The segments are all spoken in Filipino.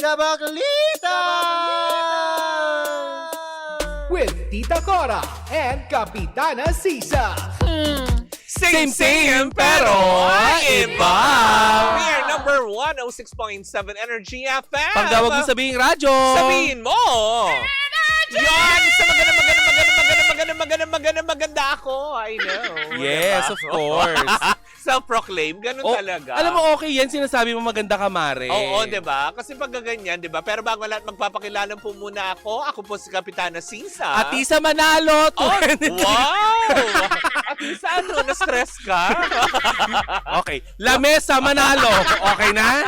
Sabaklitas! With Tita Cora and Kapitana Sisa. Same pero iba. We are number 106.7 Energy FM. Pag daw mo sabihin radyo. Sabihin mo. Yan, sa maganda ako. I know. Yes, Diba? of course. Self-proclaim, ganun talaga. Alam mo, okay yan. Sinasabi mo maganda ka, Mare. Oo, di ba? Kasi pag ganyan, di ba? Pero bago lahat, magpapakilala po muna ako. Ako po si Kapitana Sisa. Atisa Manalo. Oh, wow! Atisa, ano? Na-stress ka? Okay. Lamesa Manalo. Okay na?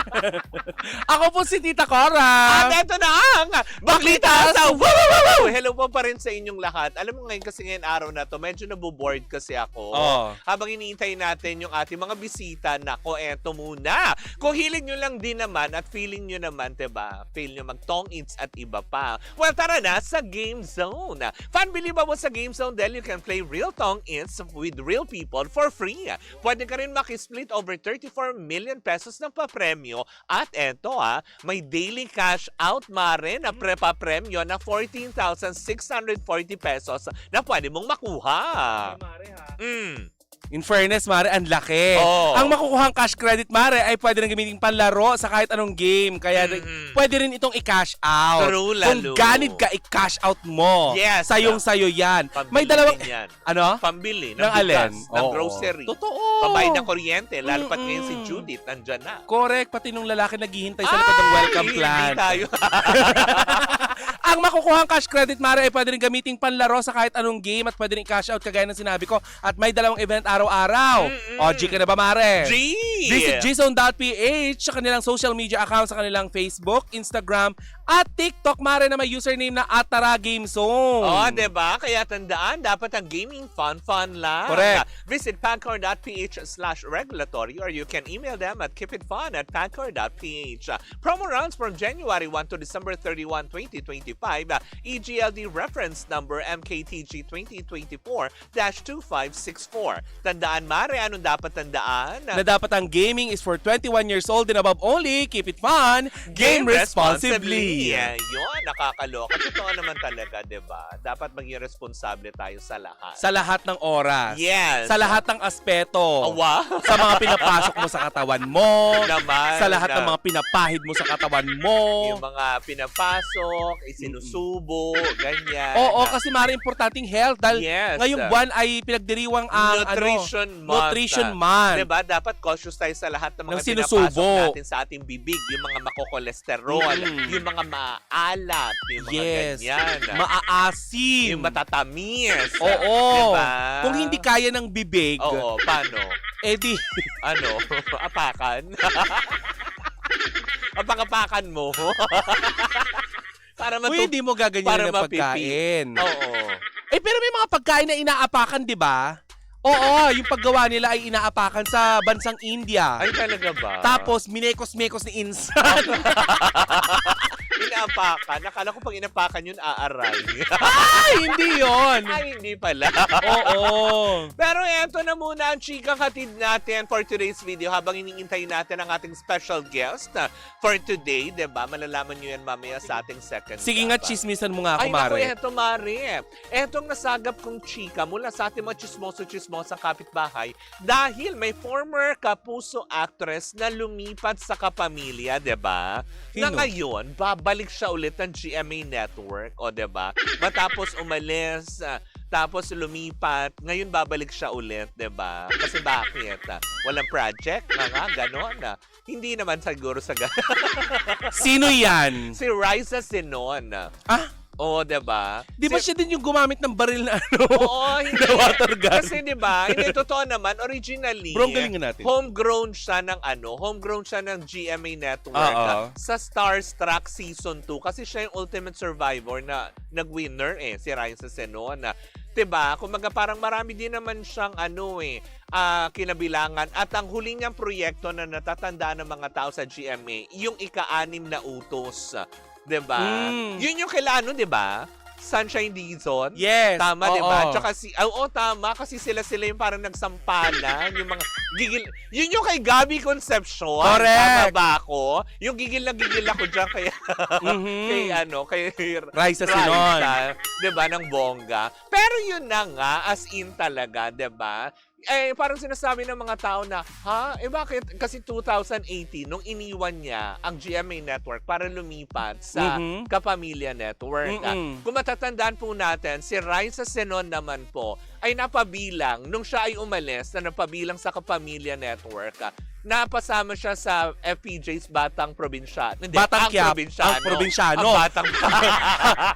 Ako po si Tita Cora. At eto na ang Baklita sa Woo! Hello po pa rin sa inyong lahat. Alam mo ngayon kasi ngayon araw na to, medyo naboboard kasi ako. Oh. Habang iniintay natin yung ating mga bisita, nako, eto muna. Kung hilig nyo lang din naman at feeling nyo naman, diba? Feel nyo mag-tong eats at iba pa. Well, tara na sa Game Zone. Fan, believe mo sa Game Zone dahil you can play real tong eats with real people for free. Pwede ka rin makisplit over 34 million pesos ng papremyo. At eto may daily cash out, Mare, na prepa-premyo na 14,640 pesos na pwede mong makuha. In fairness, Mare, ang laki. Oh. Ang makukuhang cash credit, Mare, ay pwede rin gamitin panlaro sa kahit anong game. Kaya pwede rin itong i-cash out. True, Kung lalo. ganid ka, i-cash out mo. Yes. Sayong-sayo yan. Pambili May dalawang... din yan. Ano? Pambili ng Ng alin? bigas, ng Oo. grocery. Totoo. Pambayad ng kuryente, lalo pat ngayon si Judith, nandyan na. Correct. Pati nung lalaki naghihintay sa likod ng welcome plan. Hindi tayo. Ang makukuhang cash credit, Mare, ay pwede rin gamiting panlaro sa kahit anong game at pwede rin cash out kagaya ng sinabi ko. At may dalawang event araw-araw. O, G ka na ba, Mare? G! Visit gzone.ph sa kanilang social media account sa kanilang Facebook, Instagram, at TikTok, Mare, na may username na @TaraGameZone. Oh, diba? Kaya tandaan, dapat ang gaming fun lang. Correct. Visit pancor.ph/regulatory or you can email them at keepitfun@pancor.ph. Promo runs from January 1 to December 31, 2025. EGLD reference number MKTG 2024-2564. Tandaan, Mare, anong dapat tandaan? Na dapat ang gaming is for 21 years old and above only. Keep it fun. Game responsibly. Yeah, yun, nakakaloka. Totoo naman talaga, diba? Dapat maging responsable tayo sa lahat. Sa lahat ng oras. Yes. Sa lahat ng aspeto. Awa. Sa mga pinapasok mo sa katawan mo. Naman. Sa lahat ng mga pinapahid mo sa katawan mo. Yung mga pinapasok, isinusubo, ganyan. Oo, kasi Mare, importanteng health. Dahil Yes. ngayong buwan ay pinagdiriwang ang Nutrition Nutrition Month. Month. Diba? Dapat cautious tayo sa lahat ng mga Ng sinusubo. pinapasok natin sa ating bibig. Yung mga makokolesterol, yung mga maalat, yung mga Yes. ganyan. Maaasim. Yung matatamis. Oo. Diba? Kung hindi kaya ng bibig, Oo, paano? edi Ano? Apakan? Apakapakan mo? Para uy, hindi mo gaganyan ng pagkain. Oo. Eh, pero may mga pagkain na inaapakan, di ba? Oo, yung paggawa nila ay inaapakan sa bansang India. Ay, talaga ba? Tapos, minekos-mekos ni insan. Inaapakan. Nakala ko pag inapakan yun, aaray. Ay, hindi yon. Ay, hindi pala. Oo. Pero eto na muna ang chikang hatid natin for today's video habang iniintay natin ang ating special guest for today, diba? Malalaman nyo yan mamaya sa ating second. Sige nga, laban. chismisan mo nga ako, Ay, naku, Mare. eto, Mare. Etong nasagap kong chika mula sa ating mga chismoso-chismosang kapitbahay dahil may former Kapuso actress na lumipat sa Kapamilya, diba? Na Sino? ngayon, babalik siya ulit ng GMA Network, o diba? Matapos umalis, tapos lumipat, ngayon babalik siya ulit, diba? Kasi bakit? Walang project? Ganon. Hindi naman siguro sa Sino yan? Si Raisa Sinon. Ah, Oo, diba? di ba siya din yung gumamit ng baril na ano? Oo, hindi. Na water gun. Kasi diba, hindi, totoo naman, originally, Bro, ang galing nga natin. homegrown siya ng GMA Network Oo. sa Starstruck Season 2 kasi siya yung ultimate survivor na nag-winner si Raisa Senon. Diba? Kumbaga parang marami din naman siyang kinabilangan at ang huling niyang proyekto na natatandaan ng mga tao sa GMA, yung ika-6 na utos. Diba? Yun yung kila diba? Sunshine Dizon. Yes. Tama, di ba? Oo. Tsaka tama. Kasi sila yung parang nagsampalan. Yung mga gigil. Yun yung kay Gabby Concepcion. Correct. Tama ba ako? Yung gigil na gigil ako dyan kay, kay Raisa Sinon. Di ba? Ng bongga. Pero yun na nga, as in talaga, di ba? Eh, parang sinasabi ng mga tao na, bakit? Kasi 2018, nung iniwan niya ang GMA Network para lumipat sa Kapamilya Network. Kung matatandaan po natin, si Raisa Senon naman po ay napabilang, nung siya ay umalis na napabilang sa Kapamilya Network, napasama siya sa FPJ's Batang Probinsyano. Hindi, Batang ang Quiapo. Probinsyano. Ang Probinsyano. Ang Batang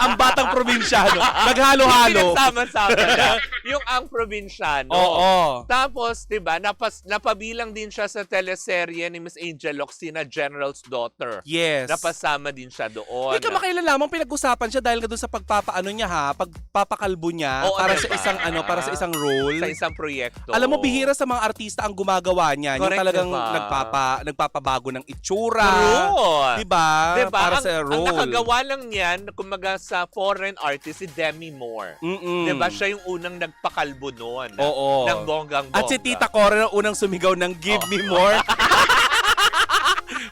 Ang Batang Probinsyano. Naghalo-halo. Pinagsama-sama na. Yung ang Probinsyano. Oo. Tapos, di ba, napabilang din siya sa teleserye ni Miss Angel Locsin na General's Daughter. Yes. Napasama din siya doon. Hindi ka makailan lamang pinag-usapan siya dahil ka doon sa pagpapaano niya pagpapakalbo niya Oo, para diba? sa isang para sa isang role. Sa isang proyekto. Alam mo, bihira sa mga artista ang gumagawa niya. Yung Correct, talagang diba? nagpapabago ng itsura. True. Diba? Diba? Para ang, sa role. Ang nakagawa lang niyan, kumbaga sa foreign artist, si Demi Moore. Diba? Siya yung unang nagpakalbo noon. Oo. Ng bonggang-bongga. At si Tita Cora ang unang sumigaw ng Give Me More.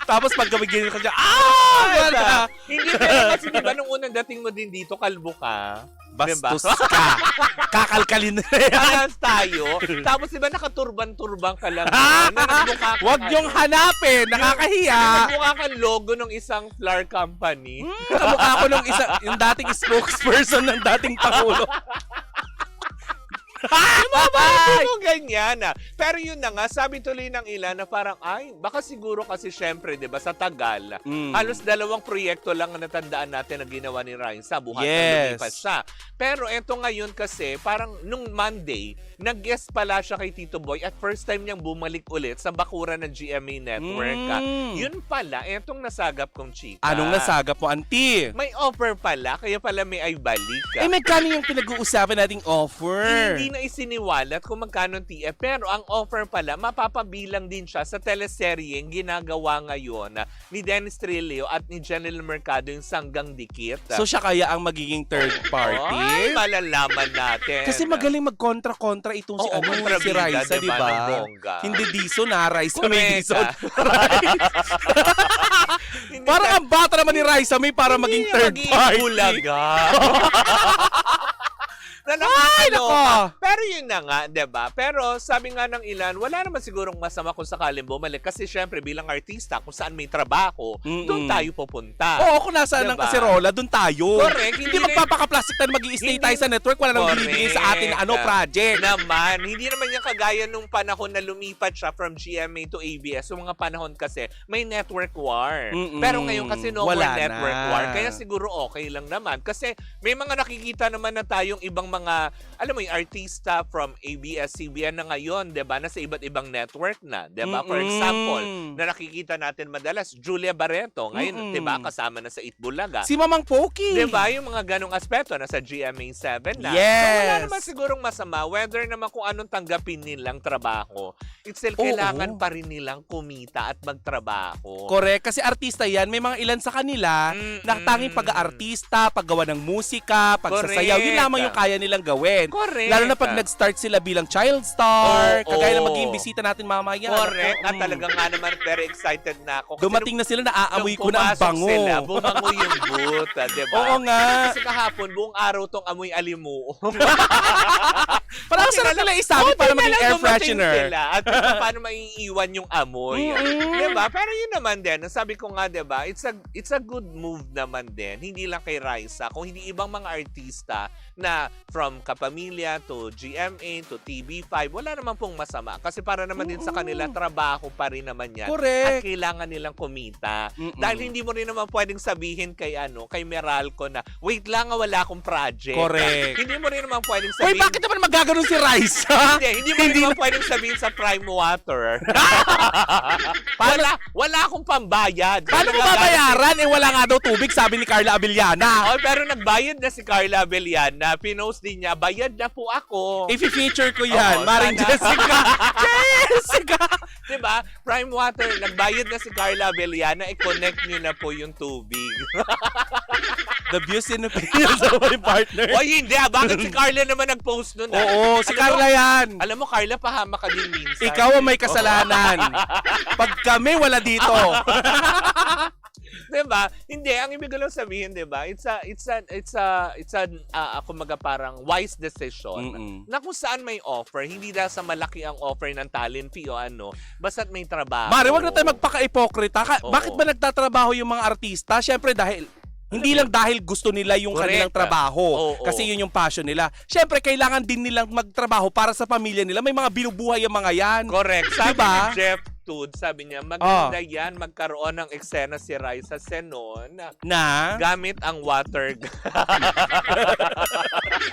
Tapos pag gawin ka siya, ganda! Hindi, pero kasi diba, nung unang dating mo din dito, kalbo ka. Bastos ka. Kakalkalin na yan. Parehas tayo. Tapos diba nakaturban-turban ka lang. Na nagmukha ka. Huwag niyong hanapin. Nakakahiya. Nagmukha kang logo ng isang flour company. Kamukha ko yung dating spokesperson ng dating Pangulo. Parang ganyan na. Pero yun na nga, sabi tuloy ng ilan na parang, baka siguro kasi syempre, di ba, sa tagal, halos 2 proyekto lang ang natandaan natin na ginawa ni Raisa. Buhat na lumipat siya. Pero eto ngayon kasi, parang nung Monday, nag-guest pala siya kay Tito Boy at first time niyang bumalik ulit sa bakuran ng GMA Network. Yun pala, etong nasagap kong chika. Anong nasagap mo, auntie? May offer pala, kaya pala may ay balik. Magkano yung pinag-uusapan nating offer? Hindi na isiniwalat kung magkano ang TF. Pero ang offer pala, mapapabilang din siya sa teleserye yung ginagawa ngayon ni Dennis Trillo at ni Janelle Mercado yung Sanggang Dikit. So siya kaya ang magiging third party? Ay, malalaman natin. Kasi magaling mag-kontra-kontra itong si si Raisa, di ba? Hindi Dizon Raisa may Dizon. Parang ang bata naman ni Raisa may para maging third party. Bulaga. na Ay, nakakaloka. Pero yun na nga, 'di ba? Pero sabi nga ng ilan, wala naman sigurong masama kung sakaling bumalik kasi syempre bilang artista, kung saan may trabaho, doon tayo pupunta. Oo, kung nasaan ang kaserola, doon tayo. Correct. Hindi magpapaka-plastic tayo, mag-i-stay tayo sa network, wala nang binibigay sa atin na project. Naman, hindi naman yung kagaya nung panahon na lumipat siya from GMA to ABS. So mga panahon kasi, may network war. Pero ngayon kasi no more network war. Kaya siguro okay lang naman. Kasi may mga nakikita naman na tayong ibang mga, alam mo yung artista from ABS-CBN na ngayon, 'di ba, na sa iba't ibang network na, 'di ba? For example, na nakikita natin madalas, Julia Barreto, ngayon, 'di ba, kasama na sa Itbulaga. Si Mamang Poki. 'Di ba, yung mga ganong aspeto na sa GMA7 na. Yes. So wala naman sigurong masama, whether naman kung anong tanggapin nilang trabaho, it's still kailangan pa rin nilang kumita at magtrabaho. Correct, kasi artista 'yan, may mga ilan sa kanila na tanging pag-aartista, paggawa ng musika, pagsasayaw, yun lamang yung kaya nilang gawin. Correct. Lalo na pag nag-start sila bilang child star, kagaya na maging bisita natin mamaya. Correct. At talagang nga naman very excited na ako. Dumating na sila, naaamoy ko na ang bango. Sila, bumango yung booth, diba? Oo nga. Kasi kahapon, buong araw tong amoy alimuo. Parang sarap nila isabi para maging air freshener. Sila at paano maiiwan yung amoy. Diba? Pero yun naman din, sabi ko nga, diba, it's a good move naman din. Hindi lang kay Raisa, kung hindi ibang mga artista na from Kapamilya to GMA to TV5, wala naman pong masama. Kasi para naman din sa kanila, trabaho pa rin naman yan. Correct. At kailangan nilang kumita. Dahil hindi mo rin naman pwedeng sabihin kay Meralco na, wait lang, wala akong project. Correct. Hindi mo rin naman pwedeng sabihin. Hoy, bakit naman magaganon si Raisa? hindi mo rin naman pwedeng sabihin sa Prime Water. wala akong pambayad. Paano mo babayaran? Wala nga daw tubig, sabi ni Carla Abellana. Pero nagbayad na si Carla Abellana. Pinost din niya, bayad na po ako. I-feature ko yan, Maring Jessica. Jessica! Diba? Prime Water, nagbayad na si Carla Abellana, i-connect nyo na po yung tubig. The views and opinions of my partner. Oy, hindi Bakit si Carla naman nag-post nun Oo, si Alam Carla mo- yan. Alam mo, Carla, pahama ka din minsan. Ikaw ang may kasalanan. Pag kami, wala dito. Diba? Hindi, ang ibig ko lang sabihin, diba? It's kumaga parang wise decision Mm-mm. na kung saan may offer, hindi dahil sa malaki ang offer ng talent fee o ano, basta't may trabaho. Mare, wag na tayo magpaka-ipokrita. Oo. Bakit ba nagtatrabaho yung mga artista? Siyempre hindi lang dahil gusto nila yung Correct. kanilang trabaho. Oo. Kasi yun yung passion nila. Siyempre, kailangan din nilang magtrabaho para sa pamilya nila. May mga binubuhay yung mga yan. Correct. Sabi Diba? ni Jeff Tood, sabi niya, maganda yan magkaroon ng eksena si Raisa Senon Na gamit ang water gun.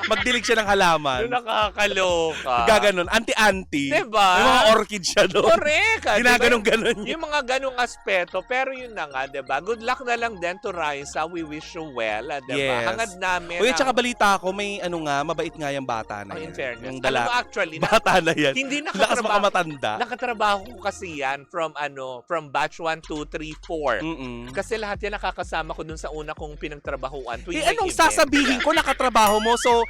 magdilig siya ng halaman. Yung nakakaloka. Gaganon. Anti-anti. Diba? May mga orchid siya doon. Correct. Ginaganon-ganon niya. Yung mga ganong aspeto. Pero yun na nga, diba? Good luck na lang din to Raisa. We wish you well, diba? Yes. Hangad namin. Uy, tsaka balita ko, may mabait nga yung bata na in yan. fairness. Yung Alam mo, dala. actually, Bata na yan. hindi Lakas makamatanda. nakatrabaho ko kasi yan from batch 1, 2, 3, 4. Mm-mm. Kasi lahat yan nakakasama ko dun sa una kong pinagtrabahuan. tuwing Eh, may anong event. sasabihin ko? Nakatrabaho mo, so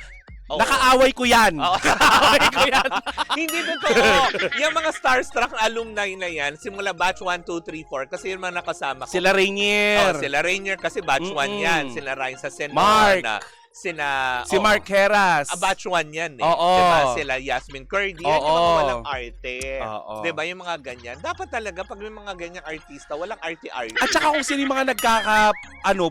Oo. nakaaway ko yan. Oo. Nakaaway ko yan. Hindi totoo. Yung mga starstruck alumni na yan, simula batch 1, 2, 3, 4, kasi yung mga nakasama ko. Sila Rainier. Sila Rainier kasi batch 1 Mm-mm. yan. Sila Raisa Senon. Mark. Si oo. Mark Heras. Batch 1 yan eh. Oo. Diba? Sila Yasmin Curdy. Yan yung mga Oo. walang arte. Oo. Diba? Yung mga ganyan. Dapat talaga pag may mga ganyang artista, walang arte-arte. At saka kung sino yung mga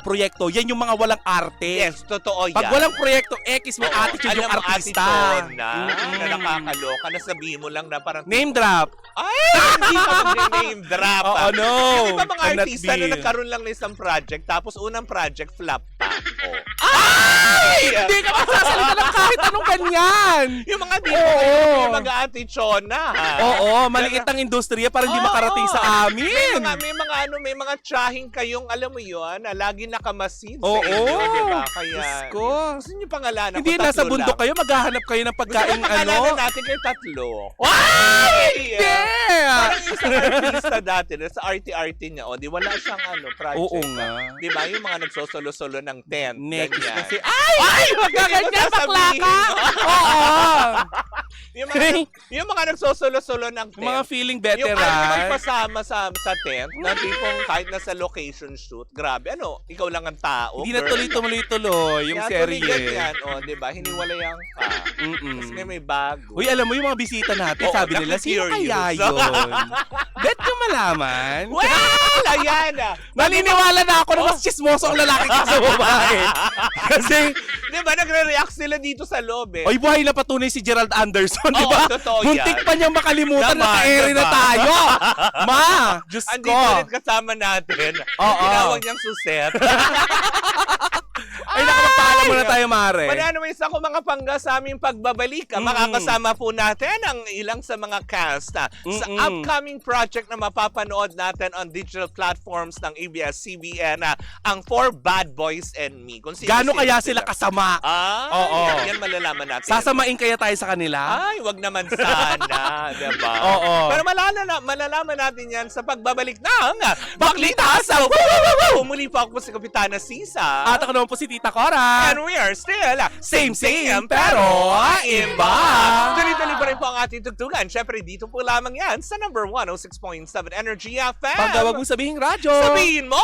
proyekto, yan yung mga walang arte. Yes, totoo yan. Pag walang proyekto, X, may Oo. attitude yung Alam mo, artista. attitude na Mm-mm. nakakaloka. Nasabihin mo lang na parang, Name drop. ay, hindi ka mag-name drop. Oo, no. Yung iba mga Cannot artista be. na nagkaroon lang ng isang project, tapos unang project, flop pa. Oh. Hindi ka magsasalita ng kahit anong ganyan. Yung mga di Oo. yung mga atichona. Oo, maliit ang industriya para hindi Oo. makarating sa May amin. may mga tsahing kayong, alam mo yun, na lagi nakamasid sa Oo. inyo, di ba? Kaya, Diyos ko. gusto niyo pangalanan Hindi, ko, tatlo nasa bundok lang. kayo, maghahanap kayo ng Gusto pagkain, ko pangalanan ano? natin kayo tatlo. Hindi! Parang isang artista dati, sa arty-arty niya, o di wala siyang project. Oo nga. Di ba? Yung mga nagsosolo-solo ng tent. Next ganyan. kasi, ay! Ganyan, bakla ka! sasabihin. Oo! yung mga nagsosolo-solo ng tent. Yung mga feeling Yung veteran. pasama sa tent, na tipong kahit nasa location shoot, grabe, ikaw lang ang tao. Hindi na girl. tuloy-tuloy yung Kaya tuloy serye. ganyan, di ba? Hiniwalayan ka. Kasi nga may bago. Uy, alam mo yung mga bisita natin, Oo, sabi nila, sino naku-curious. kaya yun? Bet ko malaman. Well, ayan Naniniwala na ako na mas chismoso ang lalaki ka sa babae. Kasi, Di ba, nagre-react sila dito sa loob eh. oy, buhay na patunay si Gerald Anderson, di ba? Oo, totoo Muntik yan. pa niyang makalimutan na Naman, ka-airy na diba? tayo. Ma, Diyos Andito ko. ulit kasama natin. Oo. Tinawag niyang suset. Ay, nakapagpaalam muna tayo, Mare. But anyways, ako mga pangga sa aming pagbabalik, makakasama po natin ang ilang sa mga cast sa upcoming project na mapapanood natin on digital platforms ng ABS-CBN, ang For Bad Boys and Me. Kung Gaano kaya sila kasama? Oo. Yan malalaman natin. Sasamain kaya tayo sa kanila? Ay, wag naman sana, diba? Oo. Pero malalaman natin yan sa pagbabalik ng Baklita sa Woo! Woo! Woo! Woo! Muli po ako po si Kapitana Sisa. At ako naman po si Tita Cora. And we are still Same, pero iba. Tuloy-tuloy pa rin po ang ating tugtugan. Siyempre, dito po lamang yan sa number 106.7 Energy FM. Pag wag mong sabihing radyo. Sabihin mo!